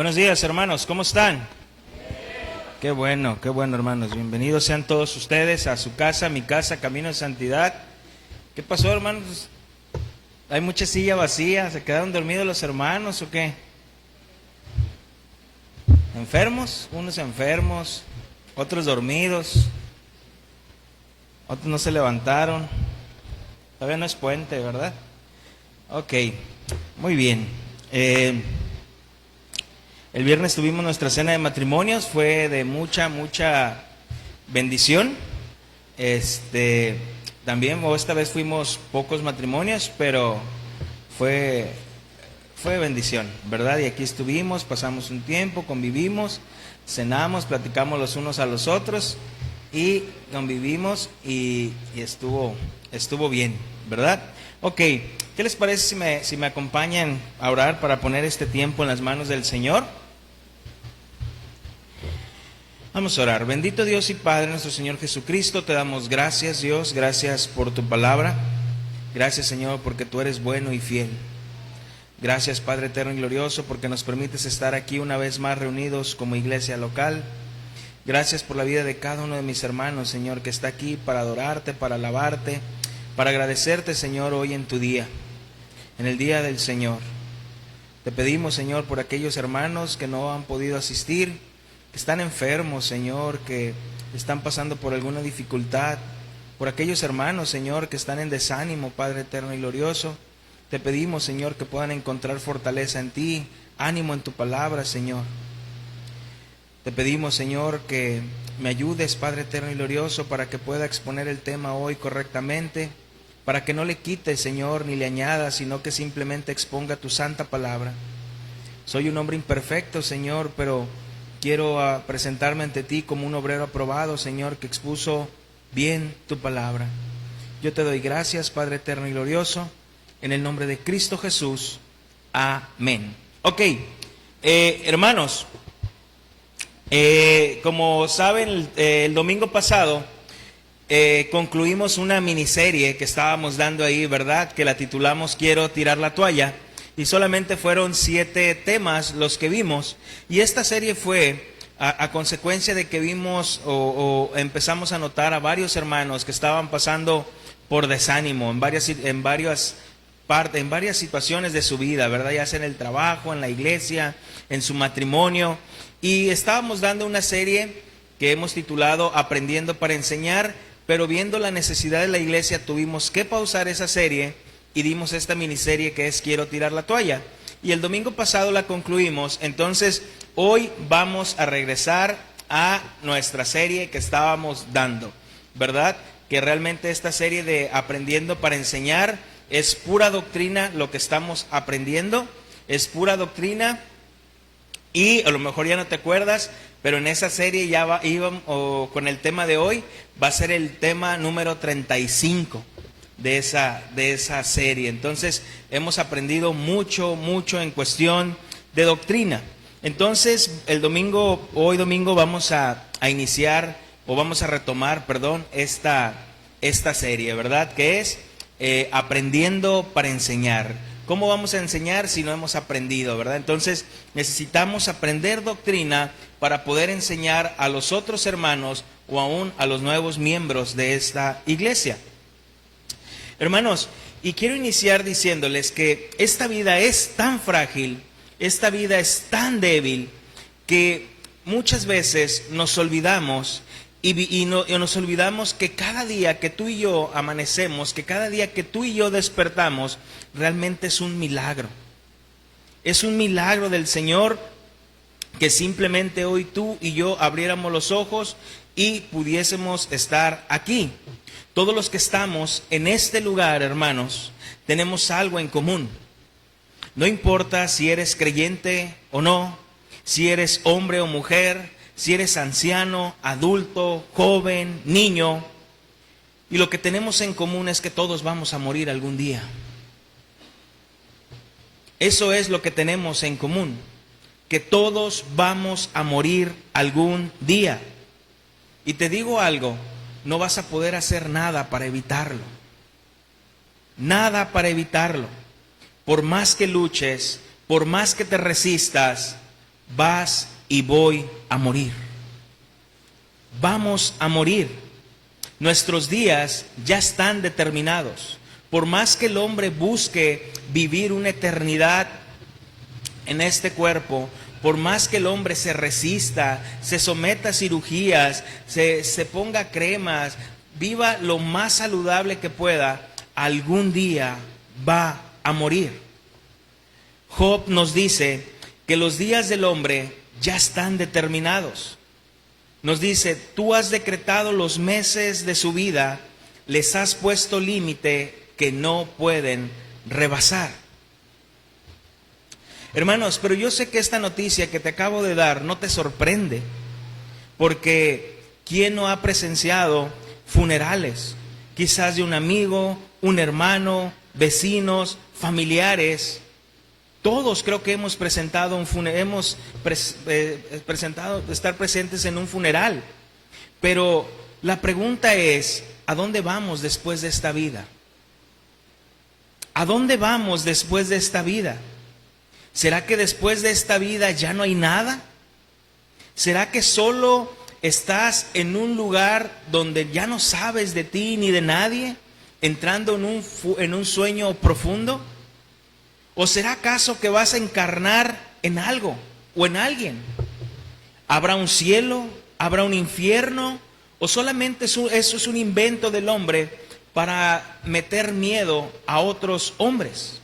Buenos días, hermanos, ¿cómo están? Qué bueno, hermanos. Bienvenidos sean todos ustedes a su casa, mi casa, Camino de Santidad. ¿Qué pasó, hermanos? Hay mucha silla vacía, ¿se quedaron dormidos los hermanos o qué? ¿Enfermos? Unos enfermos, otros dormidos, otros no se levantaron. Todavía no es puente, ¿verdad? Ok, muy bien. El viernes tuvimos nuestra cena de matrimonios, fue de mucha bendición. También esta vez fuimos pocos matrimonios, pero fue bendición, ¿verdad? Y aquí estuvimos, pasamos un tiempo, convivimos, cenamos, platicamos los unos a los otros y convivimos y estuvo bien, ¿verdad? Ok, ¿qué les parece si me acompañan a orar para poner este tiempo en las manos del Señor? Vamos a orar. Bendito Dios y Padre, nuestro Señor Jesucristo, te damos gracias, Dios, gracias por tu palabra. Gracias, Señor, porque tú eres bueno y fiel. Gracias, Padre eterno y glorioso, porque nos permites estar aquí una vez más reunidos como iglesia local. Gracias por la vida de cada uno de mis hermanos, Señor, que está aquí para adorarte, para alabarte, para agradecerte, Señor, hoy en tu día, en el día del Señor. Te pedimos, Señor, por aquellos hermanos que no han podido asistir, que están enfermos, Señor, que están pasando por alguna dificultad, por aquellos hermanos, Señor, que están en desánimo, Padre eterno y glorioso. Te pedimos, Señor, que puedan encontrar fortaleza en ti, ánimo en tu palabra, Señor. Te pedimos, Señor, que me ayudes, Padre eterno y glorioso, para que pueda exponer el tema hoy correctamente, para que no le quites, Señor, ni le añadas, sino que simplemente exponga tu santa palabra. Soy un hombre imperfecto, Señor, pero quiero presentarme ante ti como un obrero aprobado, Señor, que expuso bien tu palabra. Yo te doy gracias, Padre eterno y glorioso, en el nombre de Cristo Jesús. Amén. Ok, hermanos, como saben, el domingo pasado concluimos una miniserie que estábamos dando ahí, ¿verdad? Que la titulamos Quiero tirar la toalla. Y solamente fueron 7 temas los que vimos. Y esta serie fue a consecuencia de que vimos o empezamos a notar a varios hermanos que estaban pasando por desánimo en varias situaciones de su vida, ¿verdad? Ya sea en el trabajo, en la iglesia, en su matrimonio. Y estábamos dando una serie que hemos titulado Aprendiendo para Enseñar, pero viendo la necesidad de la iglesia tuvimos que pausar esa serie y dimos esta miniserie que es Quiero tirar la toalla. Y el domingo pasado la concluimos. Entonces hoy vamos a regresar a nuestra serie que estábamos dando, ¿verdad? Que realmente esta serie de Aprendiendo para Enseñar es pura doctrina. Lo que estamos aprendiendo es pura doctrina. Y a lo mejor ya no te acuerdas, pero en esa serie ya íbamos con el tema de hoy, va a ser el tema número 35 de esa serie. Entonces hemos aprendido mucho en cuestión de doctrina. Entonces hoy domingo vamos a iniciar, o vamos a retomar, esta serie, ¿verdad? Que es Aprendiendo para Enseñar. ¿Cómo vamos a enseñar si no hemos aprendido, verdad? Entonces necesitamos aprender doctrina para poder enseñar a los otros hermanos o aún a los nuevos miembros de esta iglesia. Hermanos, y quiero iniciar diciéndoles que esta vida es tan frágil, esta vida es tan débil, que muchas veces nos olvidamos y nos olvidamos que cada día que tú y yo amanecemos, que cada día que tú y yo despertamos, realmente es un milagro. Es un milagro del Señor que simplemente hoy tú y yo abriéramos los ojos y pudiésemos estar aquí. Todos los que estamos en este lugar, hermanos, tenemos algo en común. No importa si eres creyente o no, si eres hombre o mujer, si eres anciano, adulto, joven, niño. Y lo que tenemos en común es que todos vamos a morir algún día. Eso es lo que tenemos en común, que todos vamos a morir algún día. Y te digo algo, no vas a poder hacer nada para evitarlo. Nada para evitarlo. Por más que luches, por más que te resistas, vas y voy a morir. Vamos a morir. Nuestros días ya están determinados. Por más que el hombre busque vivir una eternidad en este cuerpo, por más que el hombre se resista, se someta a cirugías, se ponga cremas, viva lo más saludable que pueda, algún día va a morir. Job nos dice que los días del hombre ya están determinados. Nos dice, tú has decretado los meses de su vida, les has puesto límite que no pueden rebasar. Hermanos, pero yo sé que esta noticia que te acabo de dar no te sorprende, porque ¿quién no ha presenciado funerales? Quizás de un amigo, un hermano, vecinos, familiares. Todos creo que hemos presentado presentado estar presentes en un funeral. Pero la pregunta es, ¿a dónde vamos después de esta vida? ¿A dónde vamos después de esta vida? ¿Será que después de esta vida ya no hay nada? ¿Será que solo estás en un lugar donde ya no sabes de ti ni de nadie, entrando en un sueño profundo? ¿O será acaso que vas a encarnar en algo o en alguien? ¿Habrá un cielo? ¿Habrá un infierno? ¿O solamente eso es un invento del hombre para meter miedo a otros hombres?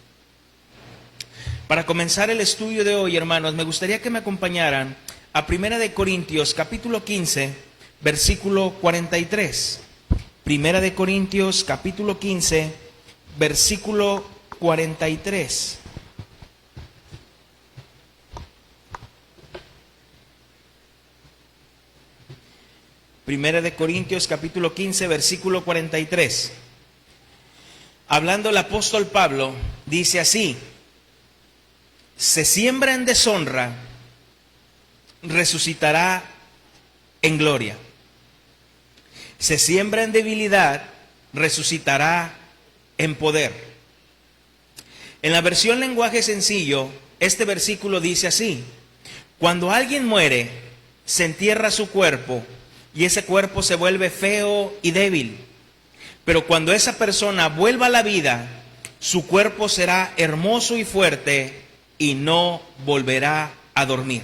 Para comenzar el estudio de hoy, hermanos, me gustaría que me acompañaran a 1 de Corintios, capítulo 15, versículo 43. 1 de Corintios, capítulo 15, versículo 43. Primera de Corintios, capítulo 15, versículo 43. Hablando el apóstol Pablo, dice así: se siembra en deshonra, resucitará en gloria. Se siembra en debilidad, resucitará en poder. En la versión lenguaje sencillo, este versículo dice así: cuando alguien muere, se entierra su cuerpo y ese cuerpo se vuelve feo y débil. Pero cuando esa persona vuelva a la vida, su cuerpo será hermoso y fuerte y no volverá a dormir.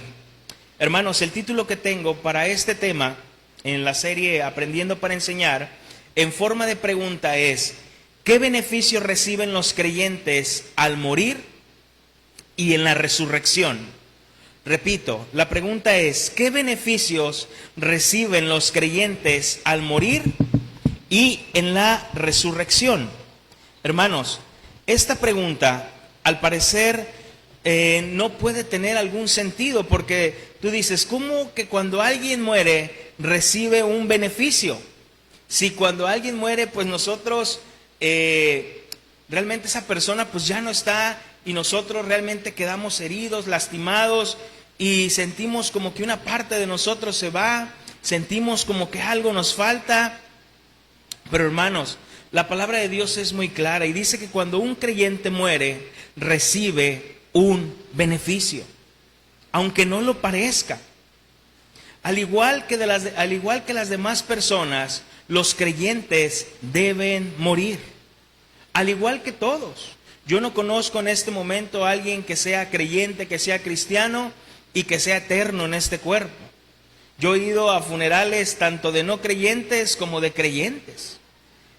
Hermanos, el título que tengo para este tema en la serie Aprendiendo para Enseñar, en forma de pregunta es: ¿qué beneficios reciben los creyentes al morir y en la resurrección? Repito, la pregunta es: ¿qué beneficios reciben los creyentes al morir y en la resurrección? Hermanos, esta pregunta, al parecer, no puede tener algún sentido, porque tú dices, ¿cómo que cuando alguien muere recibe un beneficio? Si cuando alguien muere, pues nosotros, realmente esa persona pues ya no está, y nosotros realmente quedamos heridos, lastimados, y sentimos como que una parte de nosotros se va, sentimos como que algo nos falta. Pero hermanos, la palabra de Dios es muy clara y dice que cuando un creyente muere, recibe un beneficio, aunque no lo parezca. Al igual que las demás personas, los creyentes deben morir, al igual que todos. Yo no conozco en este momento a alguien que sea creyente, que sea cristiano y que sea eterno en este cuerpo. Yo he ido a funerales tanto de no creyentes como de creyentes,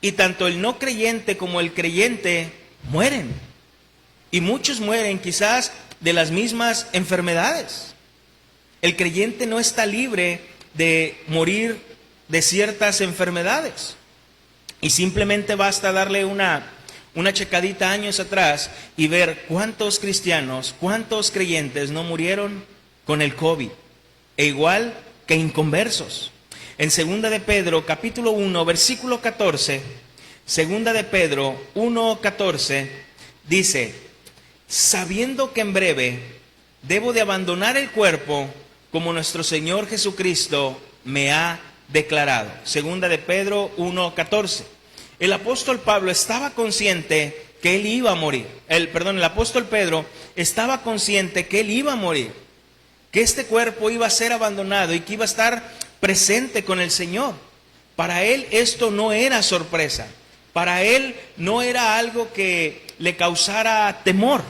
y tanto el no creyente como el creyente mueren. Y muchos mueren quizás de las mismas enfermedades. El creyente no está libre de morir de ciertas enfermedades. Y simplemente basta darle una checadita años atrás y ver cuántos cristianos, cuántos creyentes no murieron con el COVID. E igual que inconversos. En 2 de Pedro, capítulo 1, versículo 14, 2 de Pedro 1, 14, dice: sabiendo que en breve debo de abandonar el cuerpo, como nuestro Señor Jesucristo me ha declarado. 2 de Pedro 1, 14. El apóstol Pablo estaba consciente que él iba a morir. El apóstol Pedro estaba consciente que él iba a morir, que este cuerpo iba a ser abandonado y que iba a estar presente con el Señor. Para él esto no era sorpresa. Para él no era algo que le causara temor.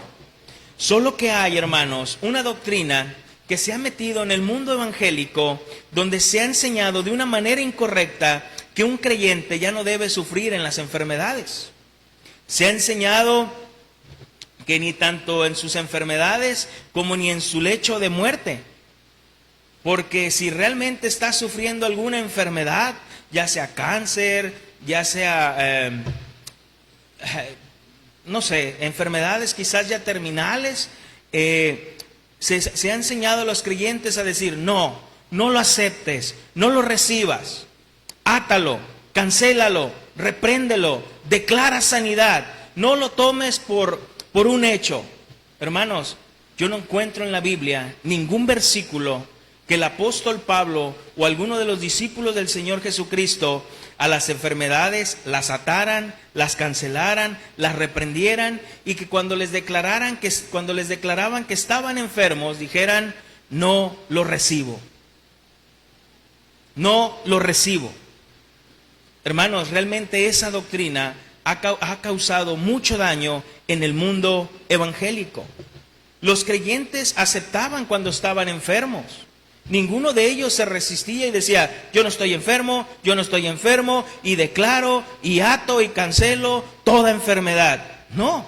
Solo que hay, hermanos, una doctrina que se ha metido en el mundo evangélico, donde se ha enseñado de una manera incorrecta que un creyente ya no debe sufrir en las enfermedades. Se ha enseñado que ni tanto en sus enfermedades como ni en su lecho de muerte. Porque si realmente está sufriendo alguna enfermedad, ya sea cáncer, ya sea, no sé, enfermedades quizás ya terminales, se ha enseñado a los creyentes a decir, no lo aceptes, no lo recibas, átalo, cancélalo, repréndelo, declara sanidad, no lo tomes por un hecho. Hermanos, yo no encuentro en la Biblia ningún versículo que el apóstol Pablo o alguno de los discípulos del Señor Jesucristo a las enfermedades las ataran, las cancelaran, las reprendieran, y que cuando les declaraban que estaban enfermos, dijeran, no lo recibo. No lo recibo. Hermanos, realmente esa doctrina ha causado mucho daño en el mundo evangélico. Los creyentes aceptaban cuando estaban enfermos. Ninguno de ellos se resistía y decía, yo no estoy enfermo, y declaro, y ato, y cancelo toda enfermedad. No.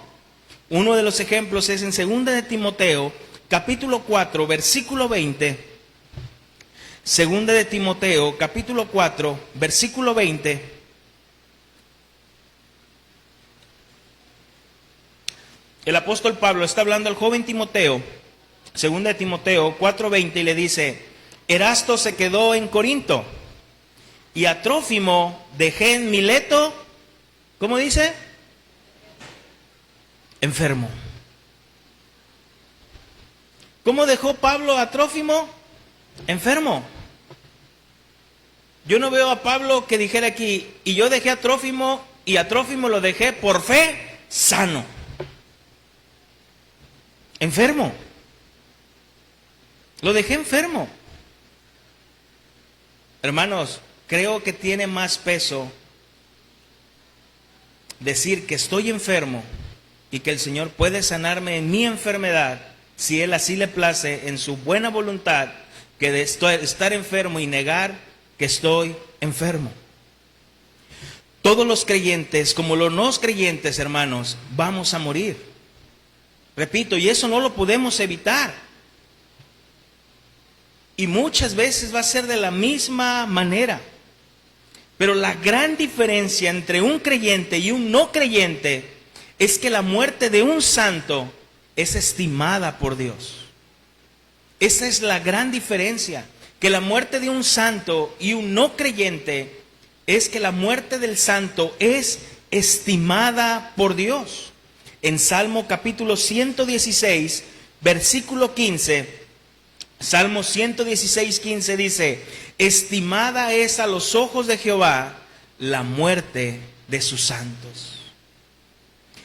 Uno de los ejemplos es en 2 de Timoteo, capítulo 4, versículo 20. 2 de Timoteo, capítulo 4, versículo 20. El apóstol Pablo está hablando al joven Timoteo, 2 de Timoteo 4:20, y le dice, Erasto se quedó en Corinto, y a Trófimo dejé en Mileto, ¿cómo dice? Enfermo. ¿Cómo dejó Pablo a Trófimo? Enfermo. Yo no veo a Pablo que dijera aquí, y yo dejé a Trófimo, y a Trófimo lo dejé por fe, sano. Enfermo. Lo dejé enfermo. Hermanos, creo que tiene más peso decir que estoy enfermo y que el Señor puede sanarme en mi enfermedad, si Él así le place, en su buena voluntad, que de estar enfermo y negar que estoy enfermo. Todos los creyentes, como los no creyentes, hermanos, vamos a morir. Repito, y eso no lo podemos evitar. Y muchas veces va a ser de la misma manera. Pero la gran diferencia entre un creyente y un no creyente es que la muerte de un santo es estimada por Dios. Esa es la gran diferencia. Que la muerte de un santo y un no creyente es que la muerte del santo es estimada por Dios. En Salmo capítulo 116, versículo 15, Salmo 116, 15 dice, estimada es a los ojos de Jehová la muerte de sus santos.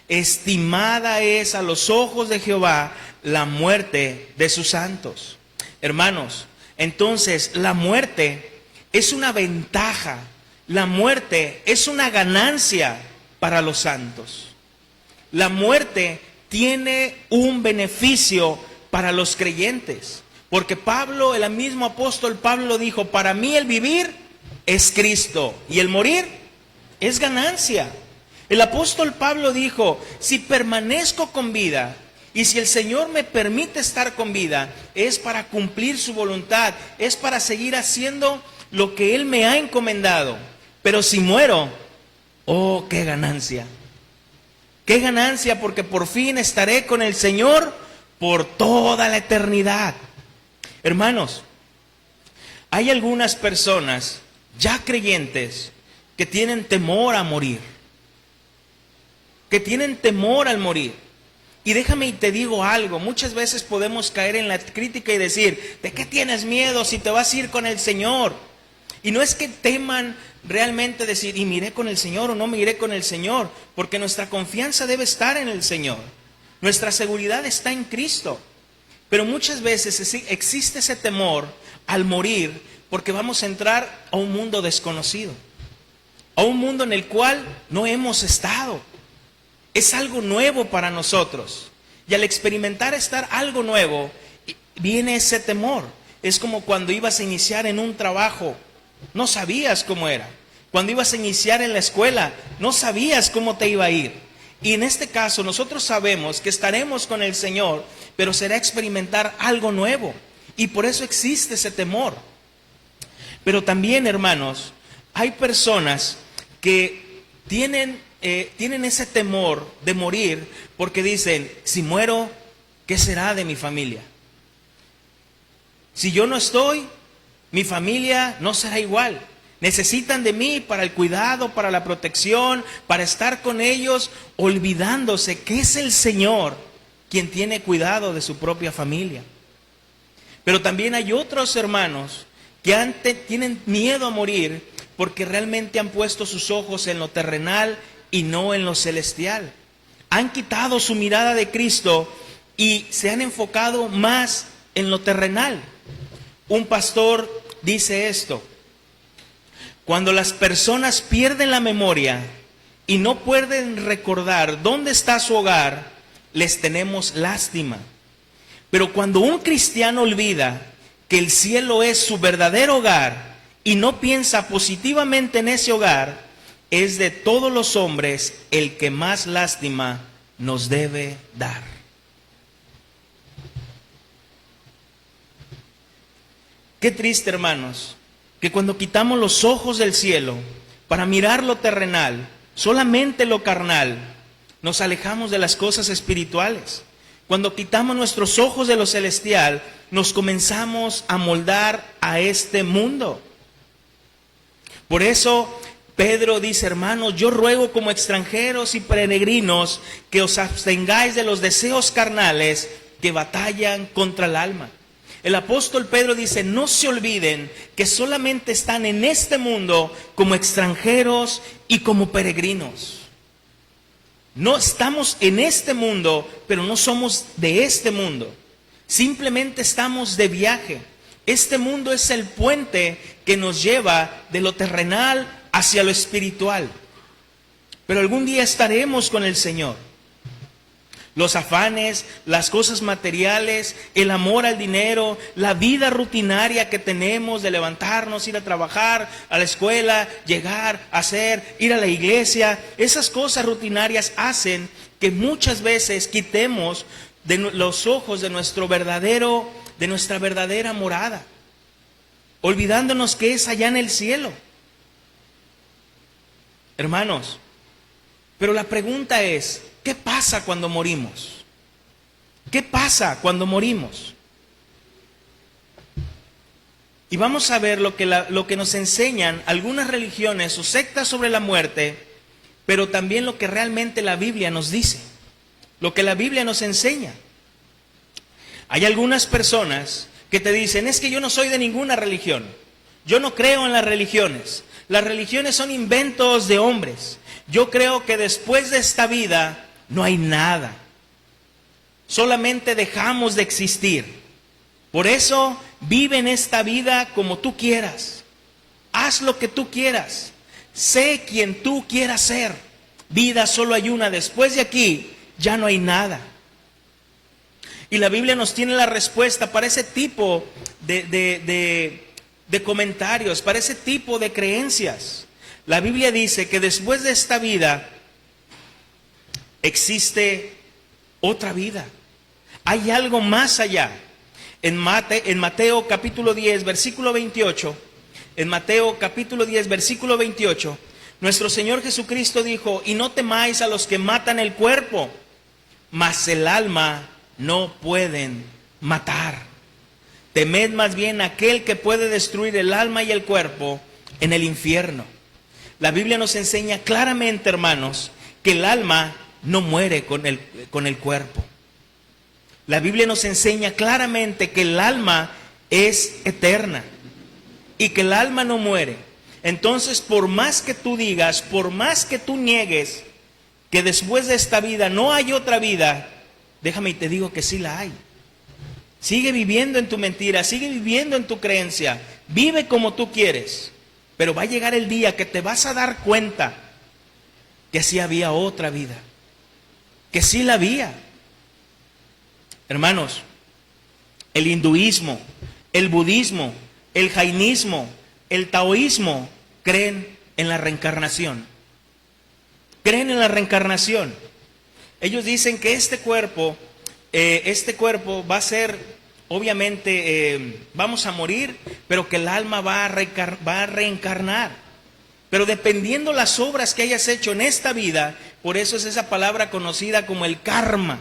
Estimada es a los ojos de Jehová la muerte de sus santos. Hermanos, entonces la muerte es una ventaja, la muerte es una ganancia para los santos. La muerte tiene un beneficio para los creyentes. Porque Pablo, el mismo apóstol Pablo dijo, para mí el vivir es Cristo y el morir es ganancia. El apóstol Pablo dijo, si permanezco con vida y si el Señor me permite estar con vida, es para cumplir su voluntad, es para seguir haciendo lo que Él me ha encomendado. Pero si muero, oh, qué ganancia. Qué ganancia, porque por fin estaré con el Señor por toda la eternidad. Hermanos, hay algunas personas ya creyentes que tienen temor a morir, que tienen temor al morir. Y déjame y te digo algo, muchas veces podemos caer en la crítica y decir, ¿de qué tienes miedo si te vas a ir con el Señor? Y no es que teman realmente decir, ¿y me iré con el Señor o no me iré con el Señor? Porque nuestra confianza debe estar en el Señor. Nuestra seguridad está en Cristo. Pero muchas veces existe ese temor al morir porque vamos a entrar a un mundo desconocido, a un mundo en el cual no hemos estado. Es algo nuevo para nosotros. Y al experimentar estar algo nuevo, viene ese temor. Es como cuando ibas a iniciar en un trabajo, no sabías cómo era. Cuando ibas a iniciar en la escuela, no sabías cómo te iba a ir. Y en este caso nosotros sabemos que estaremos con el Señor, pero será experimentar algo nuevo. Y por eso existe ese temor. Pero también, hermanos, hay personas que tienen ese temor de morir porque dicen, si muero, ¿qué será de mi familia? Si yo no estoy, mi familia no será igual. Necesitan de mí para el cuidado, para la protección, para estar con ellos, olvidándose que es el Señor quien tiene cuidado de su propia familia. Pero también hay otros hermanos que tienen miedo a morir porque realmente han puesto sus ojos en lo terrenal y no en lo celestial. Han quitado su mirada de Cristo y se han enfocado más en lo terrenal. Un pastor dice esto: cuando las personas pierden la memoria y no pueden recordar dónde está su hogar, les tenemos lástima. Pero cuando un cristiano olvida que el cielo es su verdadero hogar y no piensa positivamente en ese hogar, es de todos los hombres el que más lástima nos debe dar. Qué triste, hermanos, que cuando quitamos los ojos del cielo para mirar lo terrenal, solamente lo carnal, nos alejamos de las cosas espirituales. Cuando quitamos nuestros ojos de lo celestial, nos comenzamos a moldar a este mundo. Por eso Pedro dice, hermanos, yo ruego como extranjeros y peregrinos que os abstengáis de los deseos carnales que batallan contra el alma. El apóstol Pedro dice, no se olviden que solamente están en este mundo como extranjeros y como peregrinos. No estamos en este mundo, pero no somos de este mundo. Simplemente estamos de viaje. Este mundo es el puente que nos lleva de lo terrenal hacia lo espiritual. Pero algún día estaremos con el Señor. Los afanes, las cosas materiales, el amor al dinero, la vida rutinaria que tenemos de levantarnos, ir a trabajar, a la escuela, llegar, hacer, ir a la iglesia, esas cosas rutinarias hacen que muchas veces quitemos de los ojos de nuestra verdadera morada, olvidándonos que es allá en el cielo. Hermanos, pero la pregunta es, ¿qué pasa cuando morimos? ¿Qué pasa cuando morimos? Y vamos a ver lo que nos enseñan algunas religiones o sectas sobre la muerte, pero también lo que realmente la Biblia nos dice, lo que la Biblia nos enseña. Hay algunas personas que te dicen, es que yo no soy de ninguna religión, yo no creo en las religiones son inventos de hombres, yo creo que después de esta vida no hay nada. Solamente dejamos de existir. Por eso vive en esta vida como tú quieras. Haz lo que tú quieras. Sé quien tú quieras ser. Vida solo hay una. Después de aquí ya no hay nada. Y la Biblia nos tiene la respuesta para ese tipo de comentarios, para ese tipo de creencias. La Biblia dice que después de esta vida existe otra vida. Hay algo más allá. En Mateo capítulo 10, versículo 28, en Mateo capítulo 10, versículo 28, nuestro Señor Jesucristo dijo, y no temáis a los que matan el cuerpo, mas el alma no pueden matar. Temed más bien a aquel que puede destruir el alma y el cuerpo en el infierno. La Biblia nos enseña claramente, hermanos, que el alma no muere con el cuerpo. La Biblia nos enseña claramente que el alma es eterna y que el alma no muere. Entonces, por más que tú digas, por más que tú niegues que después de esta vida no hay otra vida, déjame y te digo que sí la hay. Sigue viviendo en tu mentira, sigue viviendo en tu creencia, vive como tú quieres, pero va a llegar el día que te vas a dar cuenta que sí había otra vida, que sí la había. Hermanos, el hinduismo, el budismo, el jainismo, el taoísmo creen en la reencarnación. Creen en la reencarnación. Ellos dicen que este cuerpo va a ser, obviamente, vamos a morir, pero que el alma va a reencarnar. Pero dependiendo las obras que hayas hecho en esta vida, por eso es esa palabra conocida como el karma.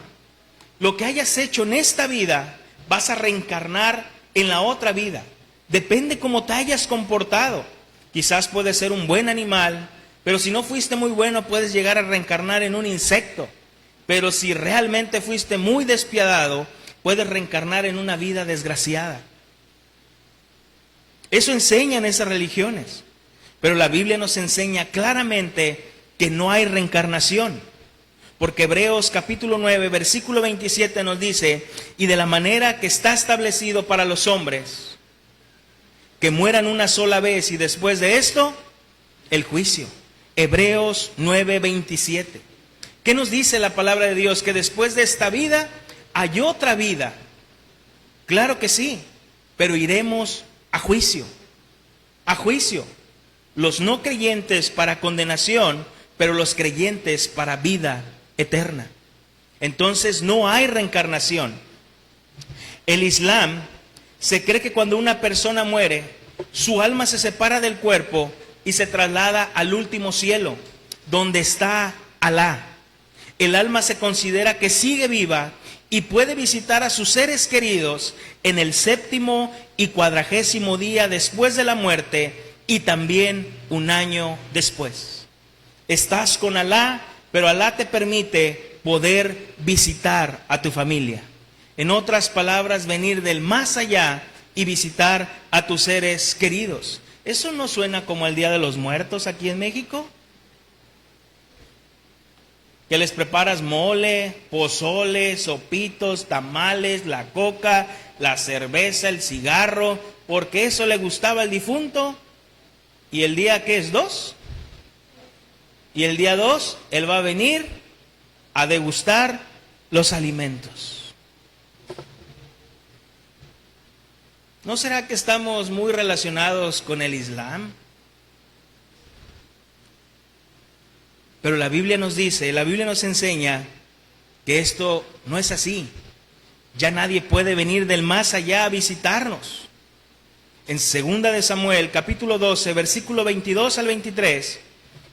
Lo que hayas hecho en esta vida, vas a reencarnar en la otra vida. Depende cómo te hayas comportado. Quizás puedes ser un buen animal, pero si no fuiste muy bueno, puedes llegar a reencarnar en un insecto. Pero si realmente fuiste muy despiadado, puedes reencarnar en una vida desgraciada. Eso enseñan esas religiones. Pero la Biblia nos enseña claramente que no hay reencarnación. Porque Hebreos capítulo 9, versículo 27 nos dice, y de la manera que está establecido para los hombres, que mueran una sola vez y después de esto, el juicio. Hebreos 9, 27. ¿Qué nos dice la palabra de Dios? Que después de esta vida hay otra vida. Claro que sí, pero iremos a juicio. A juicio. Los no creyentes para condenación, pero los creyentes para vida eterna. Entonces no hay reencarnación. El Islam se cree que cuando una persona muere, su alma se separa del cuerpo y se traslada al último cielo, donde está Alá. El alma se considera que sigue viva y puede visitar a sus seres queridos en el 7º y 40º día después de la muerte y también un año después. Estás con Alá, pero Alá te permite poder visitar a tu familia. En otras palabras, venir del más allá y visitar a tus seres queridos. ¿Eso no suena como el Día de los Muertos aquí en México? Que les preparas mole, pozole, sopitos, tamales, la coca, la cerveza, el cigarro, porque eso le gustaba al difunto. ¿Y el día qué es? 2. Y el día 2, él va a venir a degustar los alimentos. ¿No será que estamos muy relacionados con el Islam? Pero la Biblia nos dice, la Biblia nos enseña que esto no es así. Ya nadie puede venir del más allá a visitarnos. En 2 de Samuel, capítulo 12, versículo 22 al 23,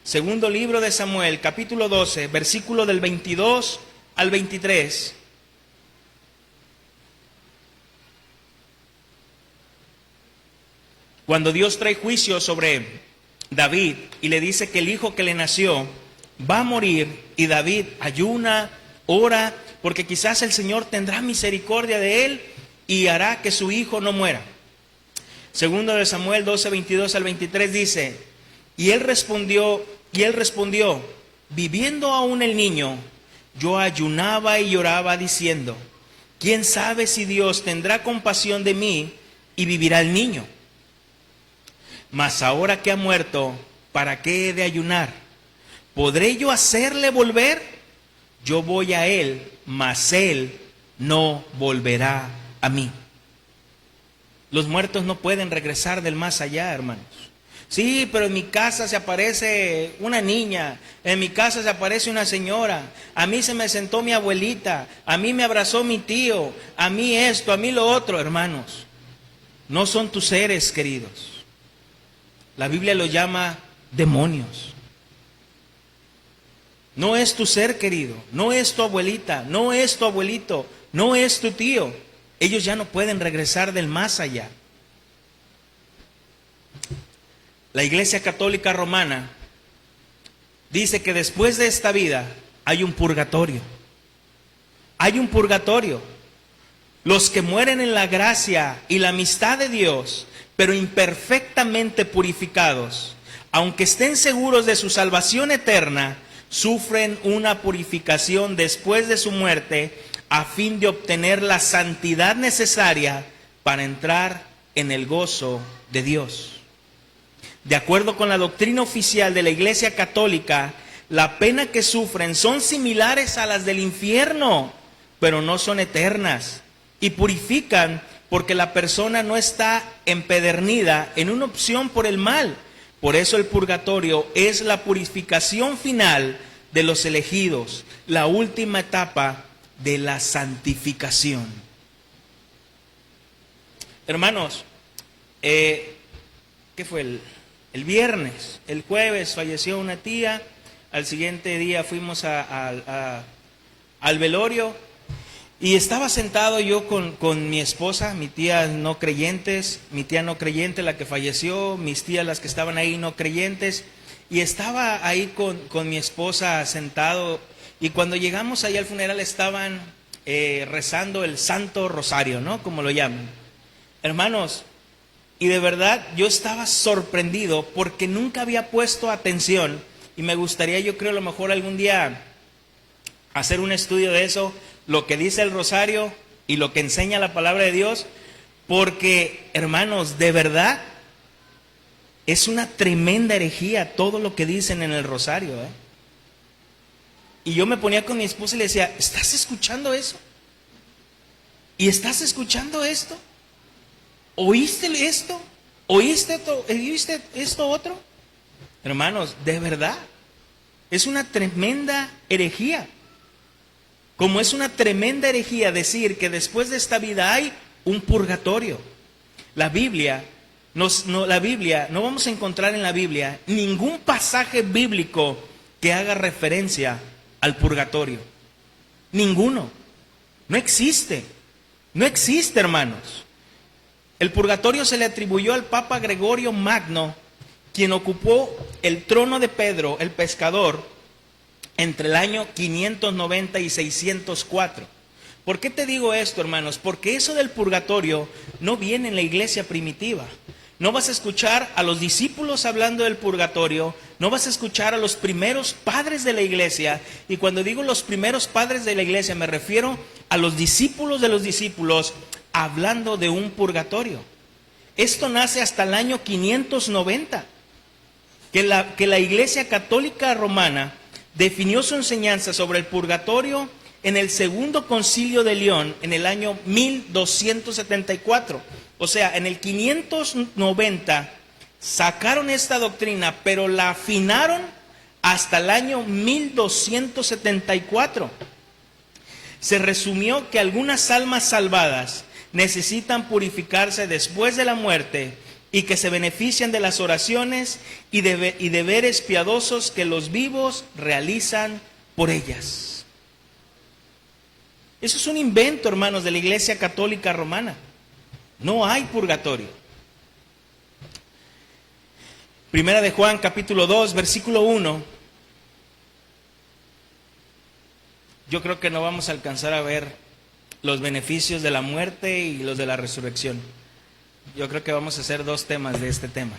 segundo libro de Samuel, capítulo 12, versículo del 22 al 23. Cuando Dios trae juicio sobre David y le dice que el hijo que le nació va a morir, y David ayuna, ora, porque quizás el Señor tendrá misericordia de él y hará que su hijo no muera. Segundo de Samuel 12, 22 al 23 dice, y él respondió, viviendo aún el niño, yo ayunaba y lloraba diciendo, ¿quién sabe si Dios tendrá compasión de mí y vivirá el niño? Mas ahora que ha muerto, ¿para qué he de ayunar? ¿Podré yo hacerle volver? Yo voy a él, mas él no volverá a mí. Los muertos no pueden regresar del más allá, hermanos. Sí, pero en mi casa se aparece una niña, en mi casa se aparece una señora, a mí se me sentó mi abuelita, a mí me abrazó mi tío, a mí esto, a mí lo otro, hermanos. No son tus seres queridos. La Biblia lo llama demonios. No es tu ser querido, no es tu abuelita, no es tu abuelito, no es tu tío. Ellos ya no pueden regresar del más allá. La Iglesia Católica Romana dice que después de esta vida hay un purgatorio. Hay un purgatorio. Los que mueren en la gracia y la amistad de Dios, pero imperfectamente purificados, aunque estén seguros de su salvación eterna, sufren una purificación después de su muerte a fin de obtener la santidad necesaria para entrar en el gozo de Dios. De acuerdo con la doctrina oficial de la Iglesia Católica, la pena que sufren son similares a las del infierno, pero no son eternas, y purifican porque la persona no está empedernida en una opción por el mal. Por eso el purgatorio es la purificación final de los elegidos, la última etapa de la santificación. Hermanos, ¿qué fue el viernes? El jueves falleció una tía, al siguiente día fuimos al velorio y estaba sentado yo con mi esposa, mi tía no creyente, la que falleció, mis tías las que estaban ahí no creyentes, y estaba ahí con mi esposa sentado, y cuando llegamos ahí al funeral estaban rezando el Santo Rosario, ¿no? Como lo llaman. Hermanos, y de verdad yo estaba sorprendido porque nunca había puesto atención, y me gustaría, yo creo, a lo mejor algún día hacer un estudio de eso, lo que dice el rosario y lo que enseña la palabra de Dios, porque, hermanos, de verdad es una tremenda herejía todo lo que dicen en el rosario, ¿eh? Y yo me ponía con mi esposa y le decía, ¿estás escuchando eso? ¿Y estás escuchando esto? ¿Oíste esto? ¿Oíste esto otro? Hermanos, de verdad, es una tremenda herejía. Como es una tremenda herejía decir que después de esta vida hay un purgatorio. La Biblia, no vamos a encontrar en la Biblia ningún pasaje bíblico que haga referencia al purgatorio. Ninguno. No existe. No existe, hermanos. El purgatorio se le atribuyó al Papa Gregorio Magno, quien ocupó el trono de Pedro, el pescador, entre el año 590 y 604. ¿Por qué te digo esto, hermanos? Porque eso del purgatorio no viene en la iglesia primitiva. No vas a escuchar a los discípulos hablando del purgatorio, no vas a escuchar a los primeros padres de la iglesia, y cuando digo los primeros padres de la iglesia me refiero a los discípulos de los discípulos hablando de un purgatorio. Esto nace hasta el año 590, que la Iglesia Católica Romana definió su enseñanza sobre el purgatorio en el Segundo Concilio de León en el año 1274. O sea, en el 590 sacaron esta doctrina, pero la afinaron hasta el año 1274. Se resumió que algunas almas salvadas necesitan purificarse después de la muerte y que se benefician de las oraciones y deberes piadosos que los vivos realizan por ellas. Eso es un invento, hermanos, de la Iglesia Católica Romana. No hay purgatorio. Primera de Juan, capítulo 2, versículo 1. Yo creo que no vamos a alcanzar a ver los beneficios de la muerte y los de la resurrección. Yo creo que vamos a hacer dos temas de este tema,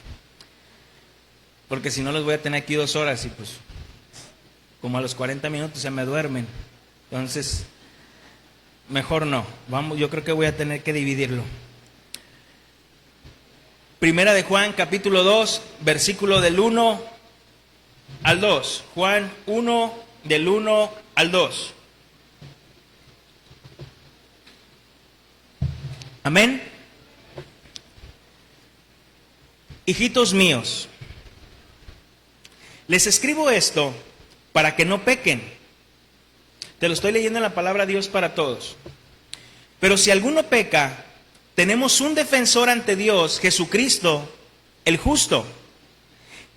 porque si no los voy a tener aquí 2 horas y pues como a los 40 minutos se me duermen. Entonces mejor no. Yo creo que voy a tener que dividirlo. Primera de Juan, capítulo 2, versículo del 1 al 2. Juan 1, del 1 al 2. Amén. Hijitos míos, les escribo esto para que no pequen. Te lo estoy leyendo en la palabra de Dios para todos. Pero si alguno peca, tenemos un defensor ante Dios, Jesucristo, el justo.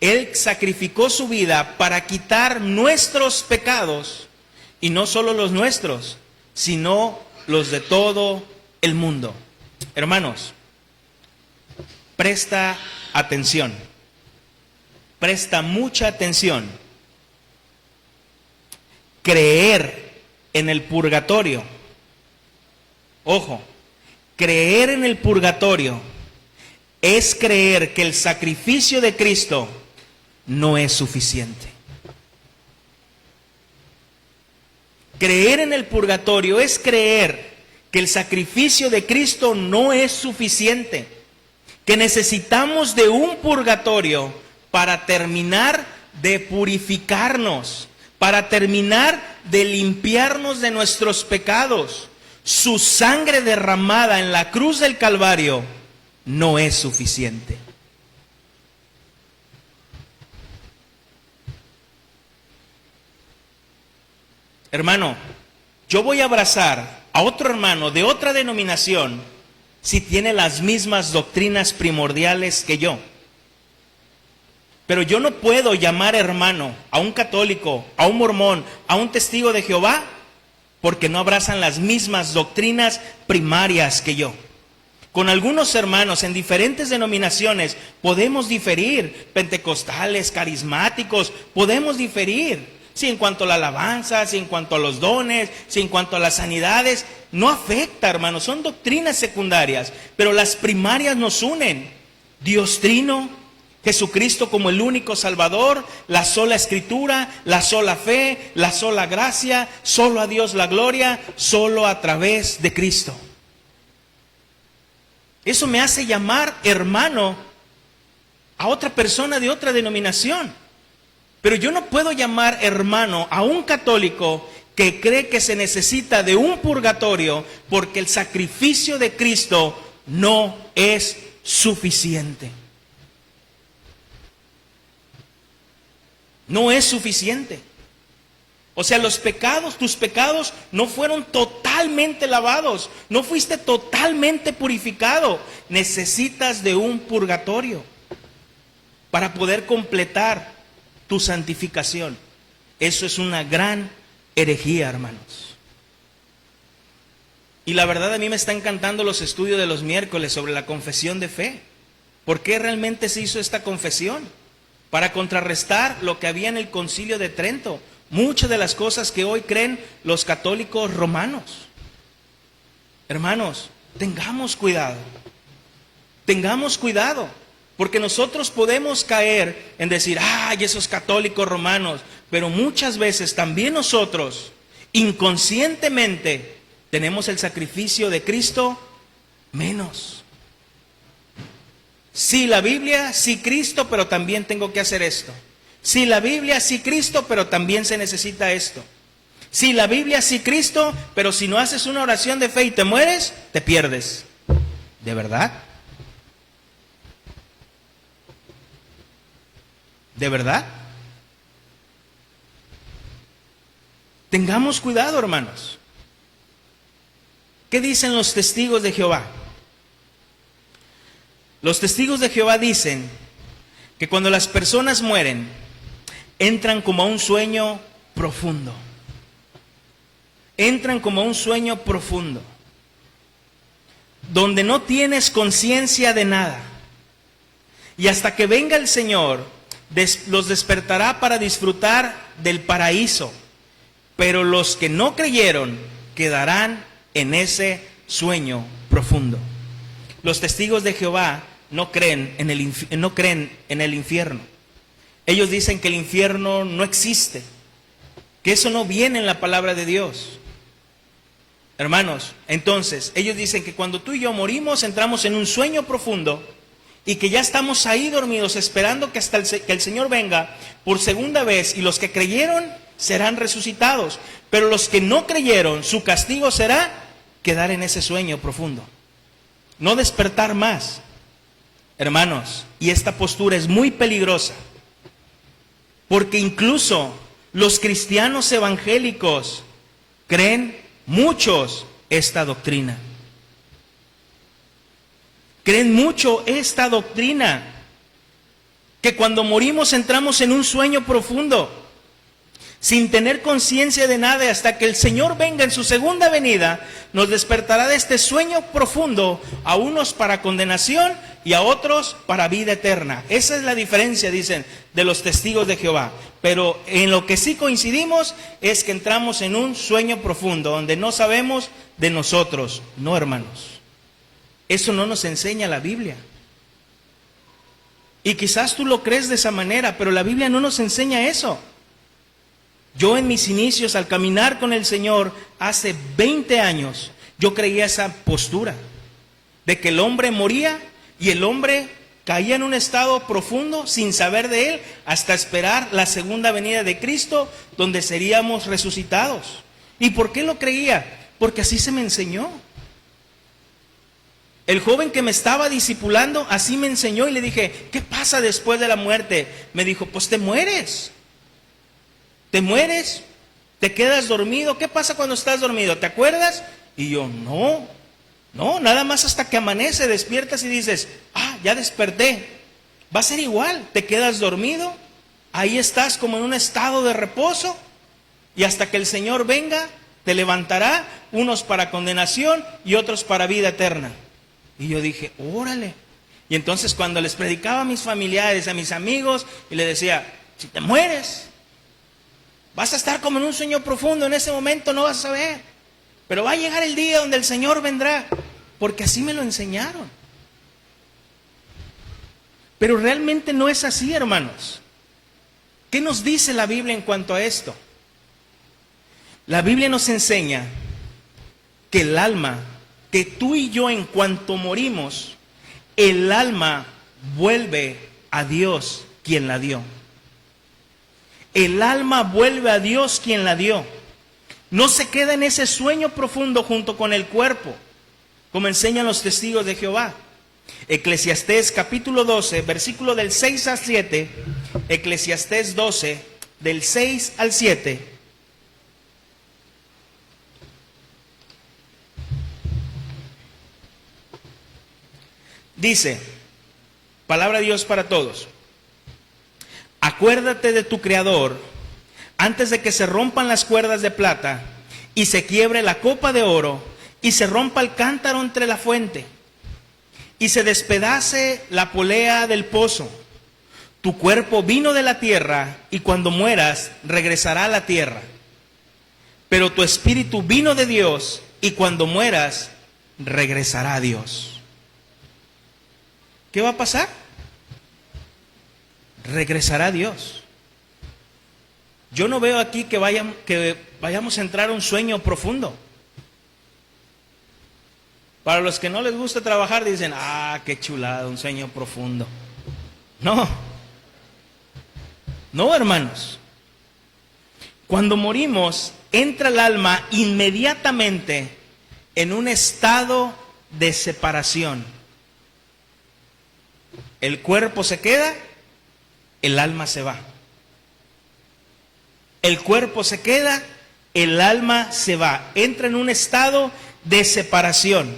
Él sacrificó su vida para quitar nuestros pecados, y no solo los nuestros, sino los de todo el mundo. Hermanos, presta atención, presta mucha atención. Creer en el purgatorio, ojo, creer en el purgatorio es creer que el sacrificio de Cristo no es suficiente. Creer en el purgatorio es creer que el sacrificio de Cristo no es suficiente, que necesitamos de un purgatorio para terminar de purificarnos, para terminar de limpiarnos de nuestros pecados. Su sangre derramada en la cruz del Calvario no es suficiente. Hermano, yo voy a abrazar a otro hermano de otra denominación si tiene las mismas doctrinas primordiales que yo. Pero yo no puedo llamar hermano a un católico, a un mormón, a un testigo de Jehová, porque no abrazan las mismas doctrinas primarias que yo. Con algunos hermanos en diferentes denominaciones podemos diferir, pentecostales, carismáticos, podemos diferir. Si en cuanto a la alabanza, si en cuanto a los dones, si en cuanto a las sanidades, no afecta, hermanos, son doctrinas secundarias, pero las primarias nos unen. Dios Trino, Jesucristo como el único Salvador, la sola Escritura, la sola fe, la sola gracia, solo a Dios la gloria, solo a través de Cristo. Eso me hace llamar hermano a otra persona de otra denominación. Pero yo no puedo llamar hermano a un católico que cree que se necesita de un purgatorio porque el sacrificio de Cristo no es suficiente. No es suficiente. O sea, los pecados, tus pecados no fueron totalmente lavados, no fuiste totalmente purificado. Necesitas de un purgatorio para poder completar tu santificación. Eso es una gran herejía, hermanos. Y la verdad, a mí me está encantando los estudios de los miércoles sobre la confesión de fe. ¿Por qué realmente se hizo esta confesión? Para contrarrestar lo que había en el Concilio de Trento. Muchas de las cosas que hoy creen los católicos romanos. Hermanos, tengamos cuidado. Tengamos cuidado. Porque nosotros podemos caer en decir, ay, esos católicos romanos. Pero muchas veces también nosotros, inconscientemente, tenemos el sacrificio de Cristo menos. Sí, la Biblia, sí Cristo, pero también tengo que hacer esto. Sí, la Biblia, sí Cristo, pero también se necesita esto. Sí, la Biblia, sí Cristo, pero si no haces una oración de fe y te mueres, te pierdes. ¿De verdad? ¿De verdad? Tengamos cuidado, hermanos. ¿Qué dicen los testigos de Jehová? Los testigos de Jehová dicen que cuando las personas mueren, entran como a un sueño profundo. Entran como a un sueño profundo, donde no tienes conciencia de nada. Y hasta que venga el Señor, los despertará para disfrutar del paraíso. Pero los que no creyeron quedarán en ese sueño profundo. Los testigos de Jehová no creen en el infierno. Ellos dicen que el infierno no existe, que eso no viene en la palabra de Dios. Hermanos, entonces, ellos dicen que cuando tú y yo morimos, entramos en un sueño profundo y que ya estamos ahí dormidos esperando que que el Señor venga por segunda vez, y los que creyeron serán resucitados, pero los que no creyeron, su castigo será quedar en ese sueño profundo, no despertar más. Hermanos, y esta postura es muy peligrosa, porque incluso los cristianos evangélicos creen muchos esta doctrina. Creen mucho esta doctrina, que cuando morimos entramos en un sueño profundo, sin tener conciencia de nada, hasta que el Señor venga en su segunda venida, nos despertará de este sueño profundo, a unos para condenación y a otros para vida eterna. Esa es la diferencia, dicen, de los testigos de Jehová. Pero en lo que sí coincidimos es que entramos en un sueño profundo, donde no sabemos de nosotros. No, hermanos. Eso no nos enseña la Biblia. Y quizás tú lo crees de esa manera, pero la Biblia no nos enseña eso. Yo en mis inicios, al caminar con el Señor, hace 20 años, yo creía esa postura de que el hombre moría y el hombre caía en un estado profundo sin saber de Él hasta esperar la segunda venida de Cristo, donde seríamos resucitados. ¿Y por qué lo creía? Porque así se me enseñó. El joven que me estaba discipulando así me enseñó y le dije, ¿qué pasa después de la muerte? Me dijo, pues te mueres. ¿Te mueres? ¿Te quedas dormido? ¿Qué pasa cuando estás dormido? ¿Te acuerdas? Y yo, no, nada más hasta que amanece, despiertas y dices, ya desperté. Va a ser igual, te quedas dormido, ahí estás como en un estado de reposo y hasta que el Señor venga, te levantará, unos para condenación y otros para vida eterna. Y yo dije, órale. Y entonces cuando les predicaba a mis familiares, a mis amigos, y les decía, si te mueres, vas a estar como en un sueño profundo, en ese momento no vas a saber. Pero va a llegar el día donde el Señor vendrá, porque así me lo enseñaron. Pero realmente no es así, hermanos. ¿Qué nos dice la Biblia en cuanto a esto? La Biblia nos enseña que el alma, que tú y yo en cuanto morimos, el alma vuelve a Dios quien la dio. El alma vuelve a Dios quien la dio. No se queda en ese sueño profundo junto con el cuerpo, como enseñan los testigos de Jehová. Eclesiastés capítulo 12, versículo del 6 al 7. Eclesiastés 12, del 6 al 7. Dice, palabra de Dios para todos. Acuérdate de tu Creador antes de que se rompan las cuerdas de plata y se quiebre la copa de oro y se rompa el cántaro entre la fuente y se despedace la polea del pozo. Tu cuerpo vino de la tierra y cuando mueras regresará a la tierra. Pero tu espíritu vino de Dios y cuando mueras regresará a Dios. ¿Qué va a pasar? Regresará a Dios. Yo no veo aquí que vayamos a entrar a un sueño profundo. Para los que no les gusta trabajar dicen, qué chulada, un sueño profundo. No, hermanos. Cuando morimos, entra el alma inmediatamente en un estado de separación. El cuerpo se queda, el alma se va. El cuerpo se queda, el alma se va. Entra en un estado de separación.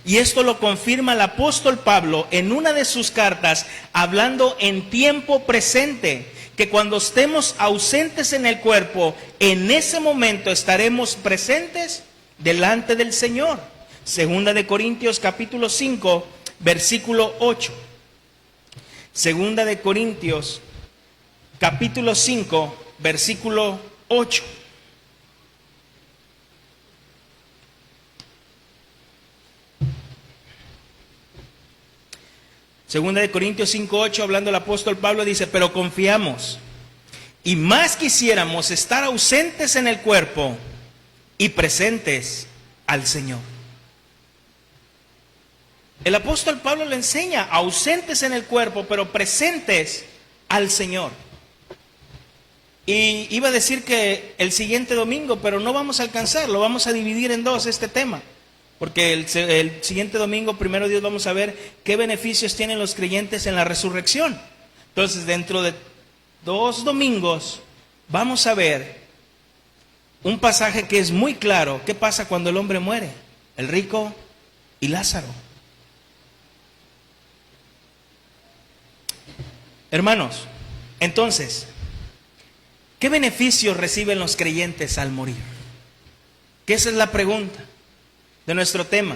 Y esto lo confirma el apóstol Pablo en una de sus cartas, hablando en tiempo presente, que cuando estemos ausentes en el cuerpo, en ese momento estaremos presentes delante del Señor. Segunda de Corintios capítulo 5, versículo 8. Segunda de Corintios, capítulo 5, versículo 8. Segunda de Corintios 5, 8, hablando el apóstol Pablo, dice, pero confiamos, y más quisiéramos estar ausentes en el cuerpo y presentes al Señor. El apóstol Pablo le enseña, ausentes en el cuerpo, pero presentes al Señor. Y iba a decir que el siguiente domingo, pero no vamos a alcanzarlo, vamos a dividir en dos este tema. Porque el siguiente domingo, primero Dios, vamos a ver qué beneficios tienen los creyentes en la resurrección. Entonces, dentro de 2 domingos, vamos a ver un pasaje que es muy claro. ¿Qué pasa cuando el hombre muere? El rico y Lázaro. Hermanos, entonces, ¿qué beneficios reciben los creyentes al morir? Que esa es la pregunta de nuestro tema.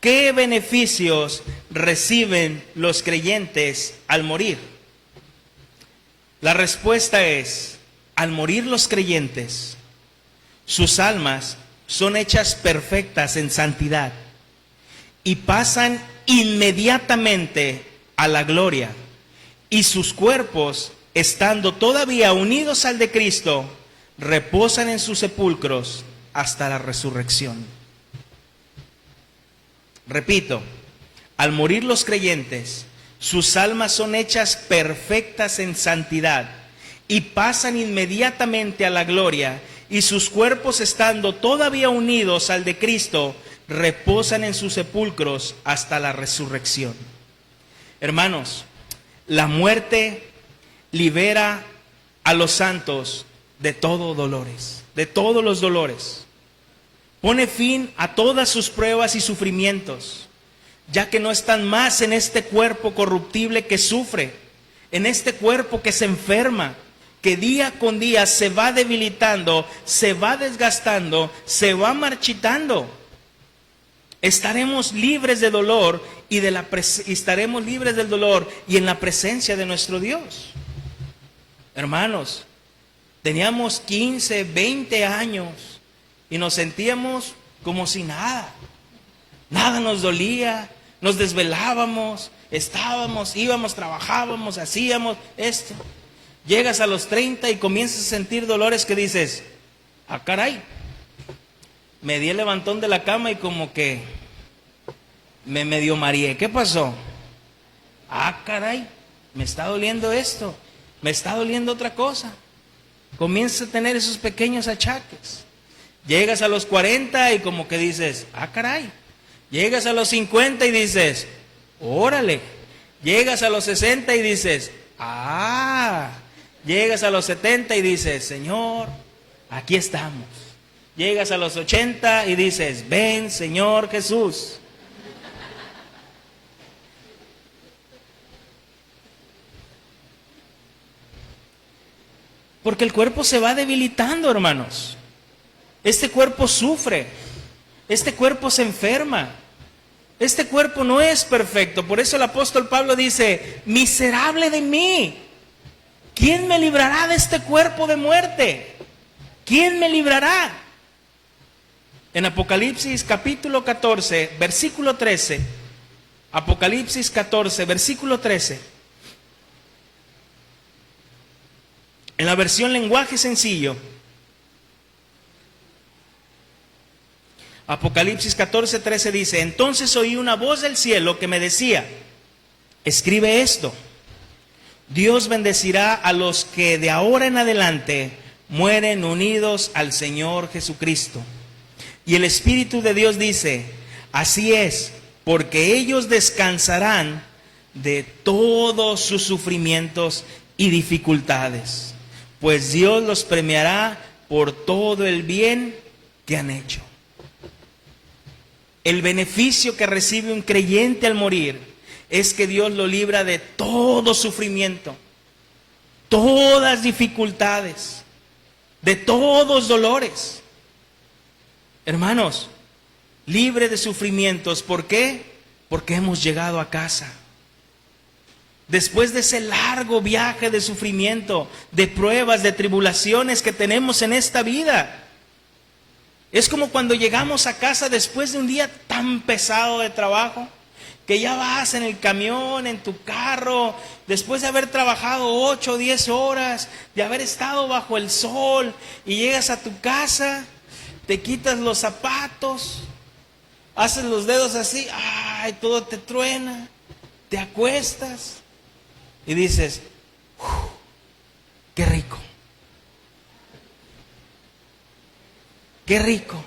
¿Qué beneficios reciben los creyentes al morir? La respuesta es, al morir los creyentes, sus almas son hechas perfectas en santidad y pasan inmediatamente a la gloria. Y sus cuerpos, estando todavía unidos al de Cristo, reposan en sus sepulcros hasta la resurrección. Repito, al morir los creyentes, sus almas son hechas perfectas en santidad y pasan inmediatamente a la gloria, y sus cuerpos, estando todavía unidos al de Cristo, reposan en sus sepulcros hasta la resurrección. Hermanos, la muerte libera a los santos de todos los dolores. Pone fin a todas sus pruebas y sufrimientos, ya que no están más en este cuerpo corruptible que sufre, en este cuerpo que se enferma, que día con día se va debilitando, se va desgastando, se va marchitando. Estaremos libres de dolor estaremos libres del dolor y en la presencia de nuestro Dios. Hermanos, teníamos 15, 20 años y nos sentíamos como si nada. Nada nos dolía, nos desvelábamos, íbamos, trabajábamos, hacíamos esto. Llegas a los 30 y comienzas a sentir dolores que dices, ah, caray, me di el levantón de la cama y como que me medio mareé. ¿Qué pasó? Ah, caray, me está doliendo esto, me está doliendo otra cosa. Comienzas a tener esos pequeños achaques. Llegas a los 40 y como que dices, ah, caray. Llegas a los 50 y dices, órale. Llegas a los 60 y dices, ah. Llegas a los 70 y dices, Señor, aquí estamos. Llegas a los 80 y dices, ven, Señor Jesús. Porque el cuerpo se va debilitando, hermanos. Este cuerpo sufre. Este cuerpo se enferma. Este cuerpo no es perfecto. Por eso el apóstol Pablo dice, miserable de mí. ¿Quién me librará de este cuerpo de muerte? ¿Quién me librará? En Apocalipsis capítulo 14, versículo 13. Apocalipsis 14, versículo 13. En la versión lenguaje sencillo. Apocalipsis 14, 13 dice, entonces oí una voz del cielo que me decía, escribe esto. Dios bendecirá a los que de ahora en adelante mueren unidos al Señor Jesucristo. Y el Espíritu de Dios dice, así es, porque ellos descansarán de todos sus sufrimientos y dificultades, pues Dios los premiará por todo el bien que han hecho. El beneficio que recibe un creyente al morir es que Dios lo libra de todo sufrimiento, todas dificultades, de todos dolores. Hermanos, libre de sufrimientos. ¿Por qué? Porque hemos llegado a casa. Después de ese largo viaje de sufrimiento, de pruebas, de tribulaciones que tenemos en esta vida. Es como cuando llegamos a casa después de un día tan pesado de trabajo, que ya vas en el camión, en tu carro, después de haber trabajado 8 o 10 horas, de haber estado bajo el sol, y llegas a tu casa, te quitas los zapatos, haces los dedos así, ay, todo te truena, te acuestas y dices, qué rico, qué rico.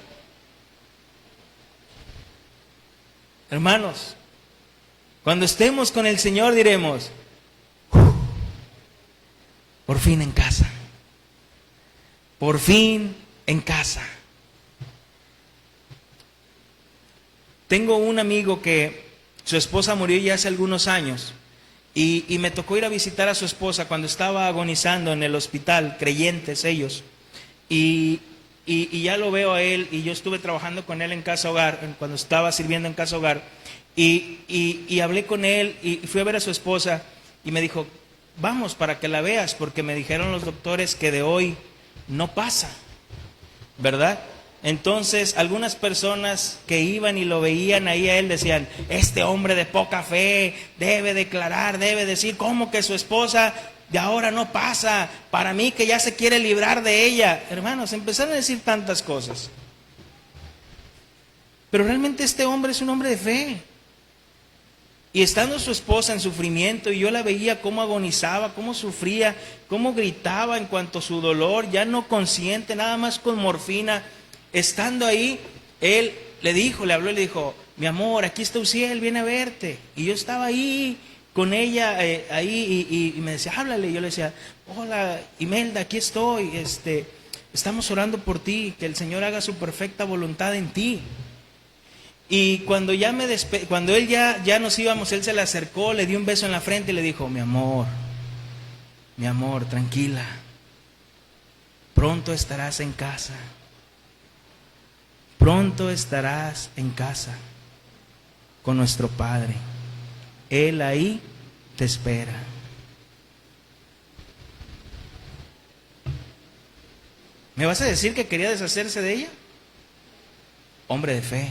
Hermanos, cuando estemos con el Señor diremos, por fin en casa, por fin en casa. Tengo un amigo que su esposa murió ya hace algunos años y me tocó ir a visitar a su esposa cuando estaba agonizando en el hospital, creyentes ellos, y ya lo veo a él, y yo estuve trabajando con él en Casa Hogar, cuando estaba sirviendo en Casa Hogar, y hablé con él y fui a ver a su esposa y me dijo, vamos para que la veas, porque me dijeron los doctores que de hoy no pasa, ¿verdad? Entonces algunas personas que iban y lo veían ahí a él decían, este hombre de poca fe debe declarar, debe decir, ¿cómo que su esposa de ahora no pasa, para mí que ya se quiere librar de ella. Hermanos, empezaron a decir tantas cosas. Pero realmente este hombre es un hombre de fe. Y estando su esposa en sufrimiento, y yo la veía cómo agonizaba, cómo sufría, cómo gritaba en cuanto a su dolor, ya no consciente, nada más con morfina. Estando ahí, él le habló y le dijo, mi amor, aquí está Uziel, viene a verte. Y yo estaba ahí con ella, ahí, y me decía, háblale. Y yo le decía, hola, Imelda, aquí estoy, estamos orando por ti, que el Señor haga su perfecta voluntad en ti. Y cuando cuando él ya nos íbamos, él se le acercó, le dio un beso en la frente y le dijo, mi amor, tranquila, pronto estarás en casa. Pronto estarás en casa con nuestro Padre. Él ahí te espera. ¿Me vas a decir que quería deshacerse de ella? Hombre de fe.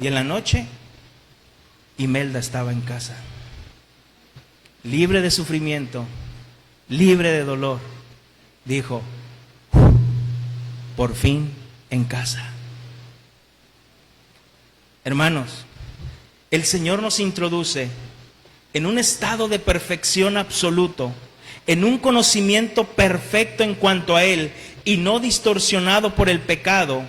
Y en la noche, Imelda estaba en casa, libre de sufrimiento, libre de dolor. Dijo, por fin en casa. Hermanos, el Señor nos introduce en un estado de perfección absoluto, en un conocimiento perfecto en cuanto a Él y no distorsionado por el pecado,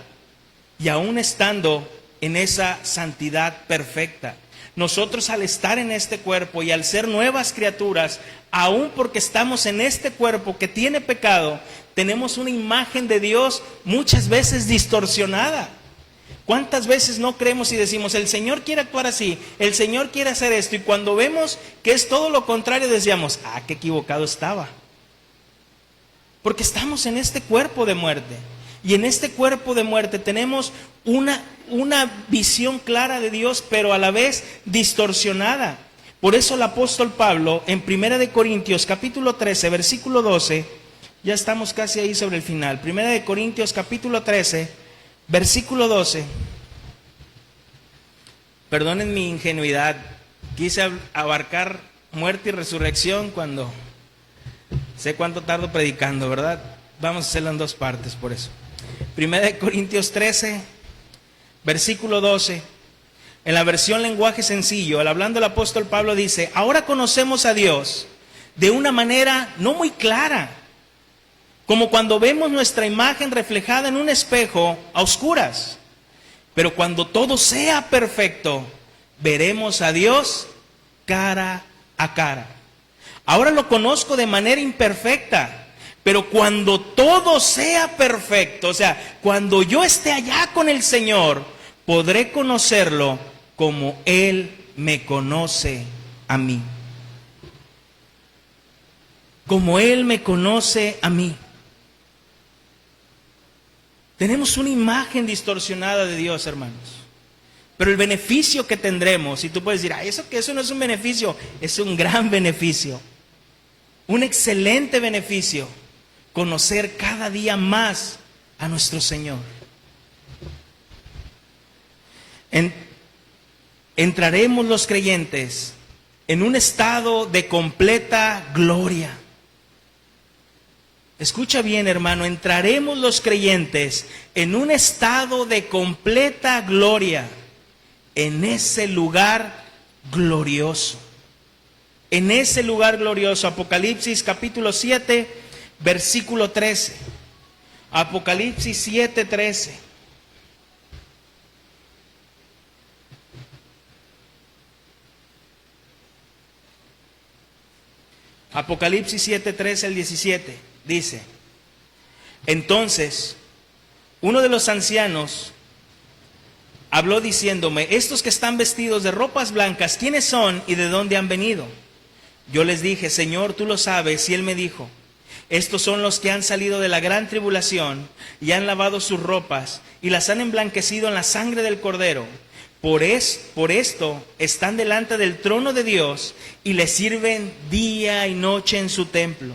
y aún estando en esa santidad perfecta. Nosotros, al estar en este cuerpo y al ser nuevas criaturas, aún porque estamos en este cuerpo que tiene pecado, tenemos una imagen de Dios muchas veces distorsionada. ¿Cuántas veces no creemos y decimos, el Señor quiere actuar así, el Señor quiere hacer esto? Y cuando vemos que es todo lo contrario, decíamos, qué equivocado estaba. Porque estamos en este cuerpo de muerte. Y en este cuerpo de muerte tenemos una visión clara de Dios, pero a la vez distorsionada. Por eso el apóstol Pablo, en 1 Corintios capítulo 13, versículo 12, ya estamos casi ahí sobre el final. 1 Corintios capítulo 13, versículo 12. Perdonen mi ingenuidad, quise abarcar muerte y resurrección cuando sé cuánto tardo predicando, ¿verdad? Vamos a hacerlo en dos partes por eso. 1 Corintios 13, versículo 12, en la versión lenguaje sencillo, al hablando el apóstol Pablo dice, ahora conocemos a Dios de una manera no muy clara, como cuando vemos nuestra imagen reflejada en un espejo a oscuras, pero cuando todo sea perfecto, veremos a Dios cara a cara. Ahora lo conozco de manera imperfecta, pero cuando todo sea perfecto, o sea, cuando yo esté allá con el Señor, podré conocerlo como Él me conoce a mí. Como Él me conoce a mí. Tenemos una imagen distorsionada de Dios, hermanos. Pero el beneficio que tendremos, y tú puedes decir, eso no es un beneficio, es un gran beneficio. Un excelente beneficio. Conocer cada día más a nuestro Señor. Entraremos los creyentes en un estado de completa gloria. Escucha bien, hermano, entraremos los creyentes en un estado de completa gloria, en ese lugar glorioso. En ese lugar glorioso, Apocalipsis capítulo 7, versículo 13. Apocalipsis 7, 13. Apocalipsis 7, 13 al 17. Dice, entonces, uno de los ancianos habló diciéndome, estos que están vestidos de ropas blancas, ¿quiénes son y de dónde han venido? Yo les dije, Señor, tú lo sabes. Y él me dijo, estos son los que han salido de la gran tribulación y han lavado sus ropas y las han emblanquecido en la sangre del Cordero. Por esto están delante del trono de Dios y le sirven día y noche en su templo.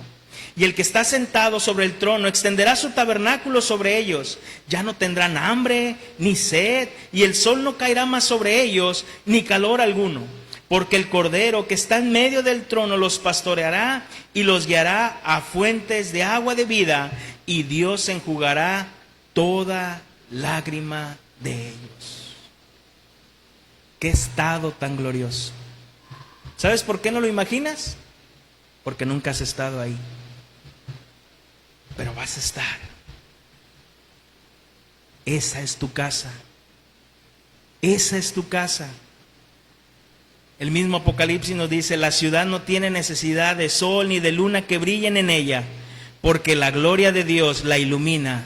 Y el que está sentado sobre el trono extenderá su tabernáculo sobre ellos. Ya no tendrán hambre ni sed, y el sol no caerá más sobre ellos, ni calor alguno. porque el Cordero que está en medio del trono los pastoreará y los guiará a fuentes de agua de vida, y Dios enjugará toda lágrima de ellos. Qué estado tan glorioso. ¿Sabes por qué no lo imaginas? Porque nunca has estado ahí. Pero vas a estar. Esa es tu casa. Esa es tu casa. El mismo Apocalipsis nos dice: la ciudad no tiene necesidad de sol ni de luna que brillen en ella, porque la gloria de Dios la ilumina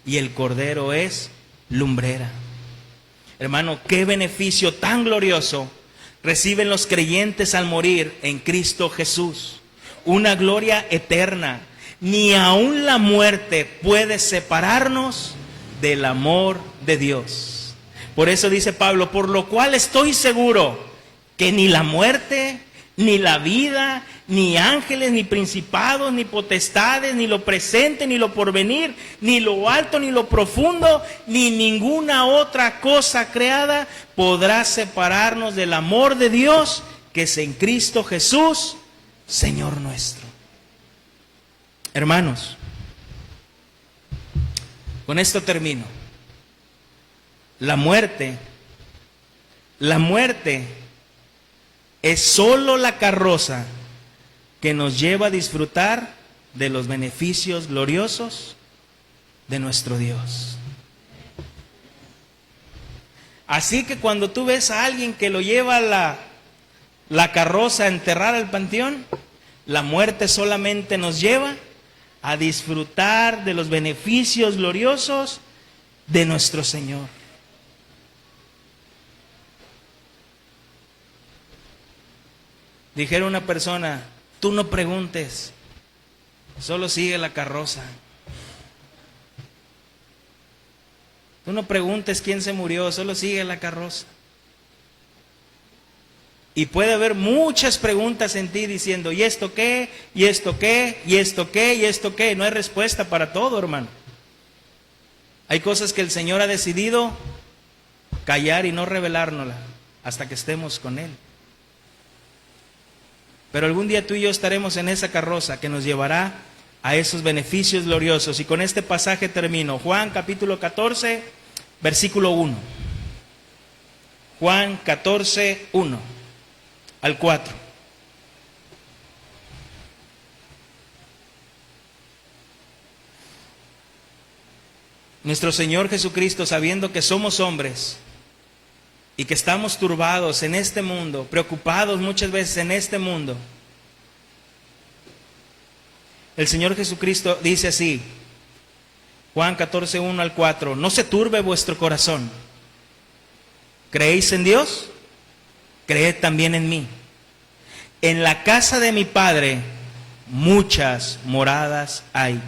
y el Cordero es lumbrera. Hermano, qué beneficio tan glorioso reciben los creyentes al morir en Cristo Jesús. Una gloria eterna. Ni aun la muerte puede separarnos del amor de Dios. Por eso dice Pablo: por lo cual estoy seguro que ni la muerte, ni la vida, ni ángeles, ni principados, ni potestades, ni lo presente, ni lo porvenir, ni lo alto, ni lo profundo, ni ninguna otra cosa creada podrá separarnos del amor de Dios que es en Cristo Jesús, Señor nuestro. Hermanos, con esto termino. La muerte es solo la carroza que nos lleva a disfrutar de los beneficios gloriosos de nuestro Dios. Así que cuando tú ves a alguien que lo lleva la carroza a enterrar al panteón, la muerte solamente nos lleva a disfrutar de los beneficios gloriosos de nuestro Señor. Dijera una persona: tú no preguntes, solo sigue la carroza. Tú no preguntes quién se murió, solo sigue la carroza. Y puede haber muchas preguntas en ti diciendo: ¿y esto qué? ¿Y esto qué? ¿Y esto qué? ¿Y esto qué? No hay respuesta para todo, hermano. Hay cosas que el Señor ha decidido callar y no revelárnosla hasta que estemos con Él. Pero algún día tú y yo estaremos en esa carroza que nos llevará a esos beneficios gloriosos. Y con este pasaje termino. Juan capítulo 14, versículo 1. Juan 14, 1 al 4. Nuestro Señor Jesucristo, sabiendo que somos hombres y que estamos turbados en este mundo, preocupados muchas veces en este mundo, el Señor Jesucristo dice así, Juan 14, 1 al 4: no se turbe vuestro corazón. ¿Creéis en Dios? Creed también en mí. En la casa de mi Padre muchas moradas hay.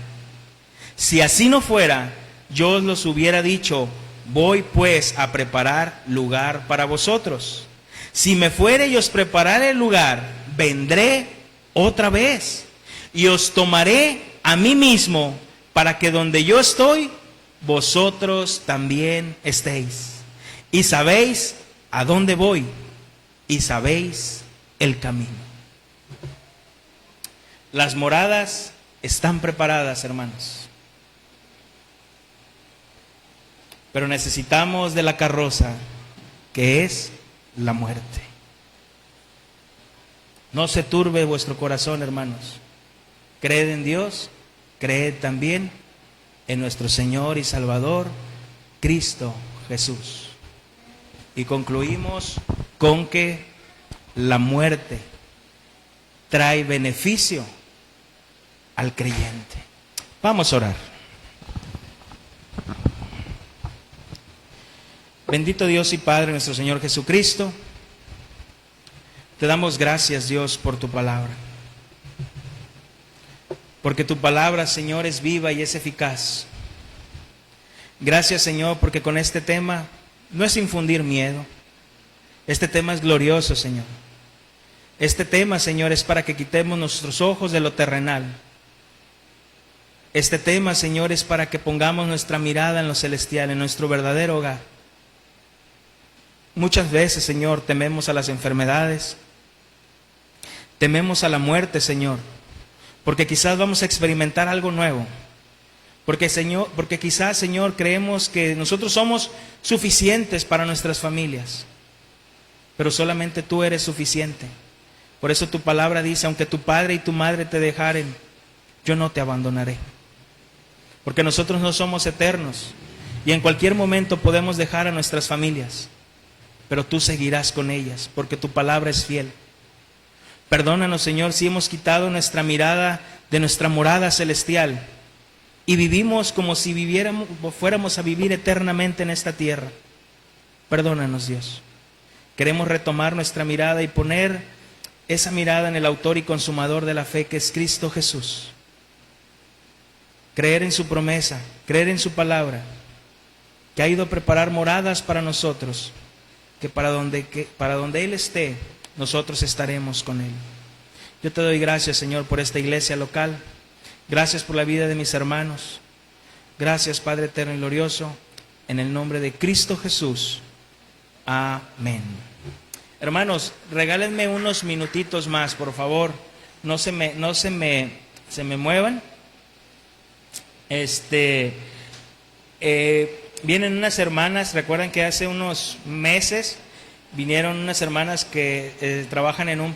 Si así no fuera, yo os los hubiera dicho. Voy pues a preparar lugar para vosotros. Si me fuere y os preparare el lugar, vendré otra vez y os tomaré a mí mismo, para que donde yo estoy, vosotros también estéis. Y sabéis a dónde voy, y sabéis el camino. Las moradas están preparadas, hermanos. Pero necesitamos de la carroza, que es la muerte. No se turbe vuestro corazón, hermanos. Creed en Dios, creed también en nuestro Señor y Salvador, Cristo Jesús. Y concluimos con que la muerte trae beneficio al creyente. Vamos a orar. Bendito Dios y Padre nuestro Señor Jesucristo, te damos gracias, Dios, por tu palabra. Porque tu palabra, Señor, es viva y es eficaz. Gracias, Señor, porque con este tema no es infundir miedo. Este tema es glorioso, Señor. Este tema, Señor, es para que quitemos nuestros ojos de lo terrenal. Este tema, Señor, es para que pongamos nuestra mirada en lo celestial, en nuestro verdadero hogar. Muchas veces, Señor, tememos a las enfermedades, tememos a la muerte, Señor, porque quizás vamos a experimentar algo nuevo. Porque quizás, Señor, creemos que nosotros somos suficientes para nuestras familias, pero solamente tú eres suficiente. Por eso tu palabra dice, aunque tu padre y tu madre te dejaren, yo no te abandonaré. Porque nosotros no somos eternos y en cualquier momento podemos dejar a nuestras familias, pero tú seguirás con ellas, porque tu palabra es fiel. Perdónanos, Señor, si hemos quitado nuestra mirada de nuestra morada celestial y vivimos como si fuéramos a vivir eternamente en esta tierra. Perdónanos, Dios. Queremos retomar nuestra mirada y poner esa mirada en el autor y consumador de la fe, que es Cristo Jesús. Creer en su promesa, creer en su palabra, que ha ido a preparar moradas para nosotros, que para donde Él esté, nosotros estaremos con Él. Yo te doy gracias, Señor, por esta iglesia local. Gracias por la vida de mis hermanos. Gracias, Padre eterno y glorioso, en el nombre de Cristo Jesús. Amén. Hermanos, regálenme unos minutitos más, por favor. No se me muevan. Vienen unas hermanas. Recuerdan que hace unos meses vinieron unas hermanas que trabajan en un